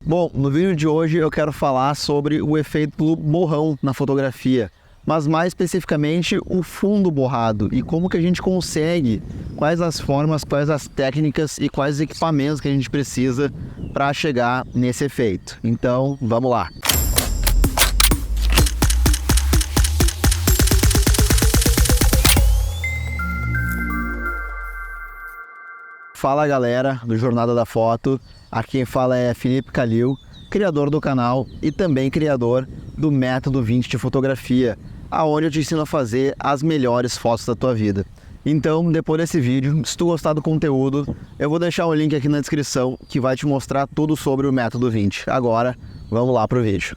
Bom, no vídeo de hoje eu quero falar sobre o efeito borrão na fotografia, mas mais especificamente o fundo borrado e como que a gente consegue, quais as formas, quais as técnicas e quais os equipamentos que a gente precisa para chegar nesse efeito. Então, vamos lá! Fala galera do Jornada da Foto, aqui quem fala é Felipe Calil, criador do canal e também criador do Método 20 de Fotografia, aonde eu te ensino a fazer as melhores fotos da tua vida. Então, depois desse vídeo, se tu gostar do conteúdo, eu vou deixar um link aqui na descrição que vai te mostrar tudo sobre o Método 20. Agora, vamos lá pro vídeo.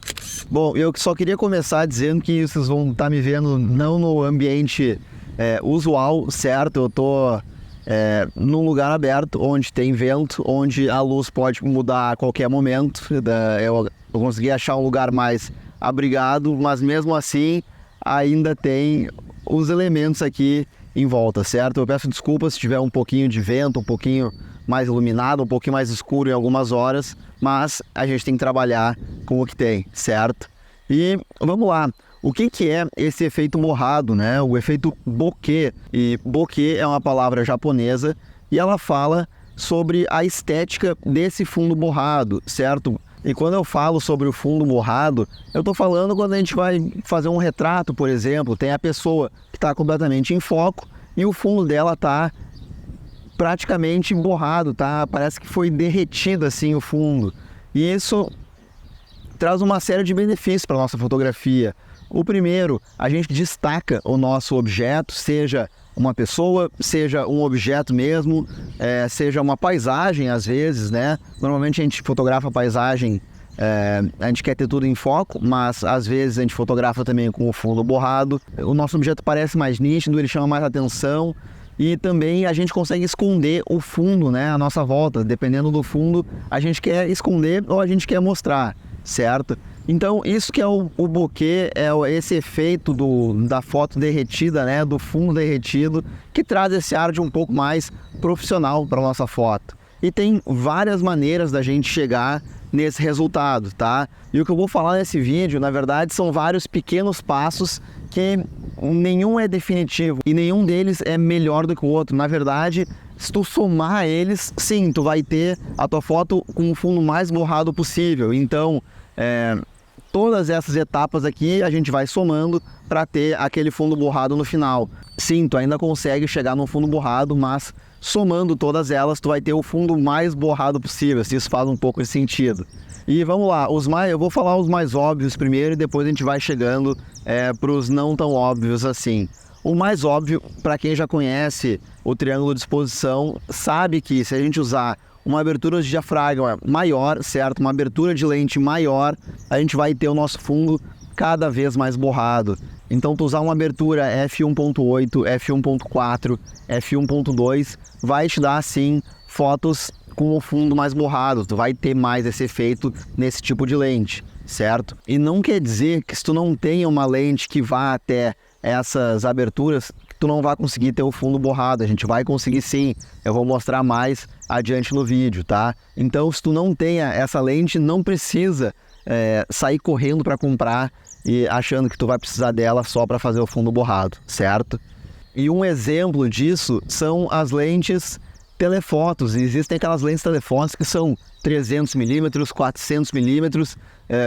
Bom, eu só queria começar dizendo que vocês vão estar me vendo não no ambiente usual, certo? Eu tô num lugar aberto, onde tem vento, onde a luz pode mudar a qualquer momento. Eu consegui achar um lugar mais abrigado, mas mesmo assim ainda tem os elementos aqui em volta, certo? Eu peço desculpas se tiver um pouquinho de vento, um pouquinho mais iluminado, um pouquinho mais escuro em algumas horas, mas a gente tem que trabalhar com o que tem, certo? E vamos lá. O que é esse efeito borrado, né? O efeito bokeh. E bokeh é uma palavra japonesa e ela fala sobre a estética desse fundo borrado, certo? E quando eu falo sobre o fundo borrado, eu estou falando quando a gente vai fazer um retrato, por exemplo, tem a pessoa que está completamente em foco e o fundo dela está praticamente borrado, tá? Parece que foi derretido assim o fundo. E isso traz uma série de benefícios para a nossa fotografia. O primeiro, a gente destaca o nosso objeto, seja uma pessoa, seja um objeto mesmo, seja uma paisagem às vezes, né? Normalmente a gente fotografa paisagem, a gente quer ter tudo em foco, mas às vezes a gente fotografa também com o fundo borrado. O nosso objeto parece mais nítido, ele chama mais atenção e também a gente consegue esconder o fundo, né? À nossa volta, dependendo do fundo, a gente quer esconder ou a gente quer mostrar, certo? Então isso que é o bokeh, esse efeito da foto derretida, né, do fundo derretido, que traz esse ar de um pouco mais profissional para a nossa foto. E tem várias maneiras da gente chegar nesse resultado, tá? E o que eu vou falar nesse vídeo, na verdade, são vários pequenos passos que nenhum é definitivo e nenhum deles é melhor do que o outro. Na verdade, se tu somar eles, sim, tu vai ter a tua foto com o fundo mais borrado possível. Então, todas essas etapas aqui a gente vai somando para ter aquele fundo borrado no final. Sim, tu ainda consegue chegar no fundo borrado, mas somando todas elas, tu vai ter o fundo mais borrado possível, se isso faz um pouco de sentido. E vamos lá, eu vou falar os mais óbvios primeiro e depois a gente vai chegando para os não tão óbvios assim. O mais óbvio, para quem já conhece o triângulo de exposição, sabe que se a gente usar uma abertura de diafragma maior, certo? Uma abertura de lente maior, a gente vai ter o nosso fundo cada vez mais borrado. Então, tu usar uma abertura f1.8, f1.4, f1.2 vai te dar, sim, fotos com o fundo mais borrado. Tu vai ter mais esse efeito nesse tipo de lente, certo? E não quer dizer que se tu não tenha uma lente que vá até essas aberturas, tu não vai conseguir ter o fundo borrado. A gente vai conseguir sim, eu vou mostrar mais adiante no vídeo, tá? Então, se tu não tenha essa lente, não precisa sair correndo para comprar e achando que tu vai precisar dela só para fazer o fundo borrado, certo? E um exemplo disso são as lentes telefotos. Existem aquelas lentes telefotos que são 300mm, 400mm,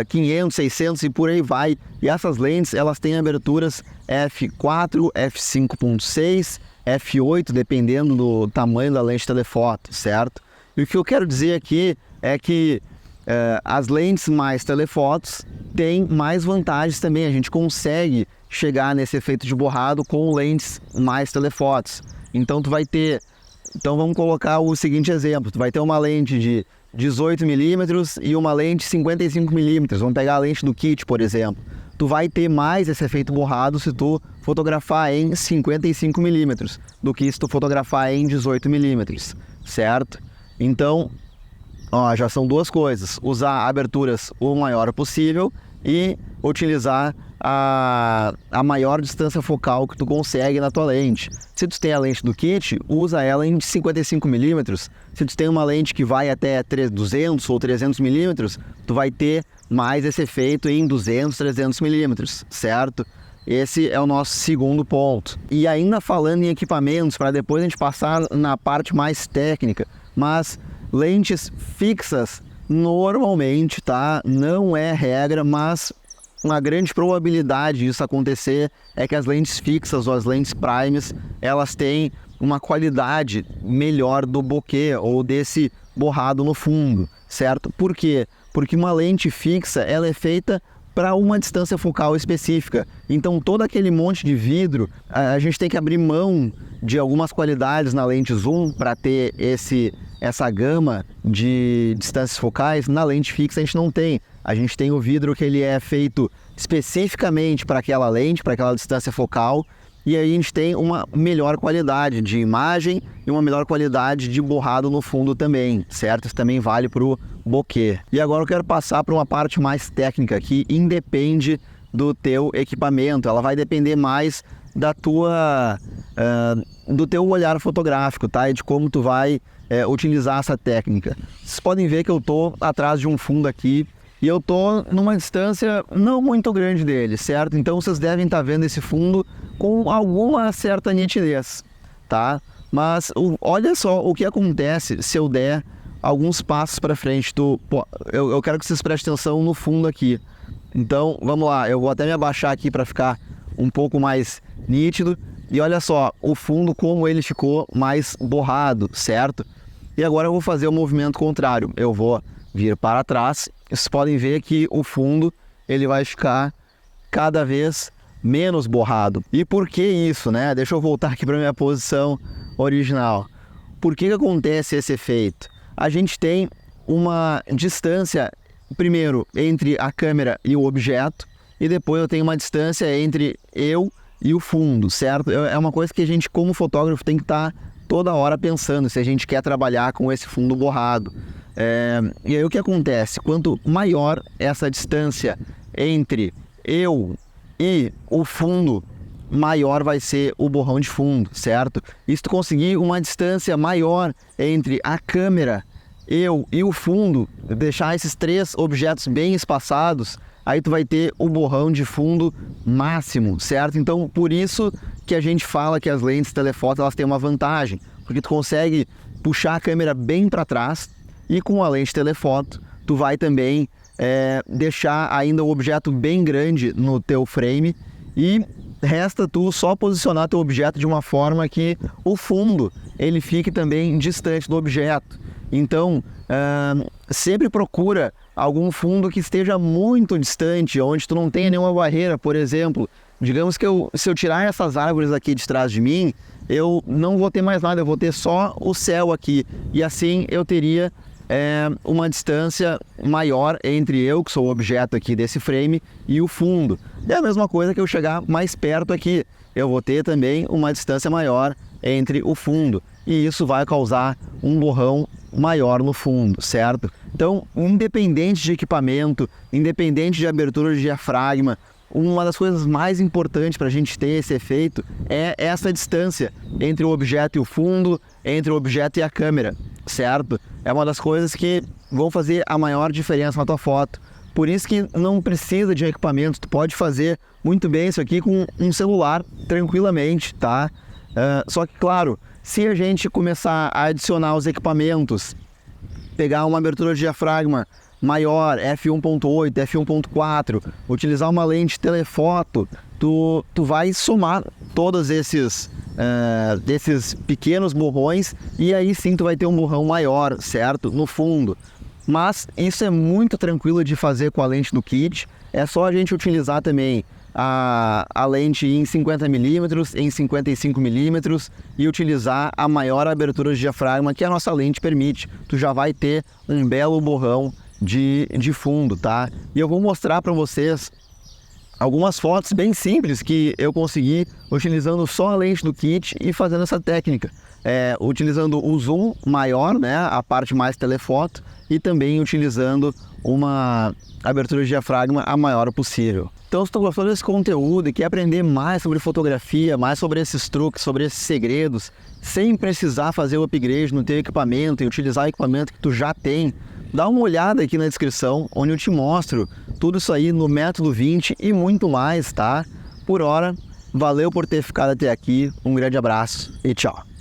500, 600 e por aí vai. E essas lentes, elas têm aberturas f4, f5.6, f8, dependendo do tamanho da lente telefoto, certo? E o que eu quero dizer aqui é que as lentes mais telefotos têm mais vantagens também. A gente consegue chegar nesse efeito de borrado com lentes mais telefotos. Então tu vai ter... Então vamos colocar o seguinte exemplo, tu vai ter uma lente de 18mm e uma lente 55mm, vamos pegar a lente do kit, por exemplo. Tu vai ter mais esse efeito borrado se tu fotografar em 55mm do que se tu fotografar em 18mm, certo? Então, já são duas coisas, usar aberturas o maior possível e utilizar a maior distância focal que tu consegue na tua lente. Se tu tem a lente do kit, usa ela em 55mm. Se tu tem uma lente que vai até 200 ou 300mm, tu vai ter mais esse efeito em 200, 300mm, certo? Esse é o nosso segundo ponto. E ainda falando em equipamentos, para depois a gente passar na parte mais técnica, mas lentes fixas normalmente, tá? Não é regra, mas uma grande probabilidade disso acontecer é que as lentes fixas ou as lentes primes, elas têm uma qualidade melhor do bokeh ou desse borrado no fundo, certo? Por quê? Porque uma lente fixa, ela é feita para uma distância focal específica. Então todo aquele monte de vidro, a gente tem que abrir mão de algumas qualidades na lente zoom para ter essa gama de distâncias focais. Na lente fixa a gente não tem. A gente tem o vidro que ele é feito especificamente para aquela lente, para aquela distância focal, e aí a gente tem uma melhor qualidade de imagem e uma melhor qualidade de borrado no fundo também, certo? Isso também vale para o bokeh. E agora eu quero passar para uma parte mais técnica que independe do teu equipamento, ela vai depender mais do teu olhar fotográfico, tá? E de como tu vai utilizar essa técnica. Vocês podem ver que eu estou atrás de um fundo aqui e eu estou numa distância não muito grande dele, certo? Então vocês devem estar vendo esse fundo com alguma certa nitidez, tá? Mas olha só o que acontece se eu der alguns passos para frente. Eu quero que vocês prestem atenção no fundo aqui. Então vamos lá, eu vou até me abaixar aqui para ficar um pouco mais nítido. E olha só o fundo como ele ficou mais borrado, certo? E agora eu vou fazer o movimento contrário. Eu vou vir para trás. Vocês podem ver que o fundo ele vai ficar cada vez menos borrado. E por que isso, né? Deixa eu voltar aqui para minha posição original. Por que acontece esse efeito? A gente tem uma distância, primeiro, entre a câmera e o objeto, e depois eu tenho uma distância entre eu e o fundo, certo? É uma coisa que a gente, como fotógrafo, tem que estar toda hora pensando se a gente quer trabalhar com esse fundo borrado. E aí o que acontece? Quanto maior essa distância entre eu e o fundo, maior vai ser o borrão de fundo, certo? E se tu conseguir uma distância maior entre a câmera, eu e o fundo, deixar esses três objetos bem espaçados, aí tu vai ter o borrão de fundo máximo, certo? Então por isso que a gente fala que as lentes telefoto elas têm uma vantagem, porque tu consegue puxar a câmera bem para trás e com a lente telefoto tu vai também deixar ainda o objeto bem grande no teu frame e resta tu só posicionar teu objeto de uma forma que o fundo ele fique também distante do objeto. Então sempre procura algum fundo que esteja muito distante, onde tu não tenha nenhuma barreira. Por exemplo, digamos que se eu tirar essas árvores aqui de trás de mim, eu não vou ter mais nada, eu vou ter só o céu aqui, e assim eu teria uma distância maior entre eu, que sou o objeto aqui desse frame, e o fundo. É a mesma coisa que eu chegar mais perto aqui, eu vou ter também uma distância maior entre o fundo, e isso vai causar um borrão maior no fundo, certo? Então, independente de equipamento, independente de abertura de diafragma, uma das coisas mais importantes para a gente ter esse efeito é essa distância entre o objeto e o fundo, entre o objeto e a câmera, certo? É uma das coisas que vão fazer a maior diferença na tua foto. Por isso que não precisa de equipamento, tu pode fazer muito bem isso aqui com um celular tranquilamente, tá? Só que, claro, se a gente começar a adicionar os equipamentos, pegar uma abertura de diafragma maior, f1.8, f1.4, utilizar uma lente telefoto, tu vai somar todos esses pequenos borrões e aí sim tu vai ter um borrão maior, certo? No fundo. Mas isso é muito tranquilo de fazer com a lente do kit, é só a gente utilizar também a lente em 50mm, em 55mm e utilizar a maior abertura de diafragma que a nossa lente permite. Tu já vai ter um belo borrão de fundo, tá? E eu vou mostrar para vocês algumas fotos bem simples que eu consegui utilizando só a lente do kit e fazendo essa técnica. Utilizando o zoom maior, né, a parte mais telefoto, e também utilizando uma abertura de diafragma a maior possível. Então, se tu gostou desse conteúdo e quer aprender mais sobre fotografia, mais sobre esses truques, sobre esses segredos, sem precisar fazer o upgrade no teu equipamento e utilizar o equipamento que tu já tem, dá uma olhada aqui na descrição, onde eu te mostro tudo isso aí no Método 20 e muito mais, tá? Por hora, valeu por ter ficado até aqui, um grande abraço e tchau!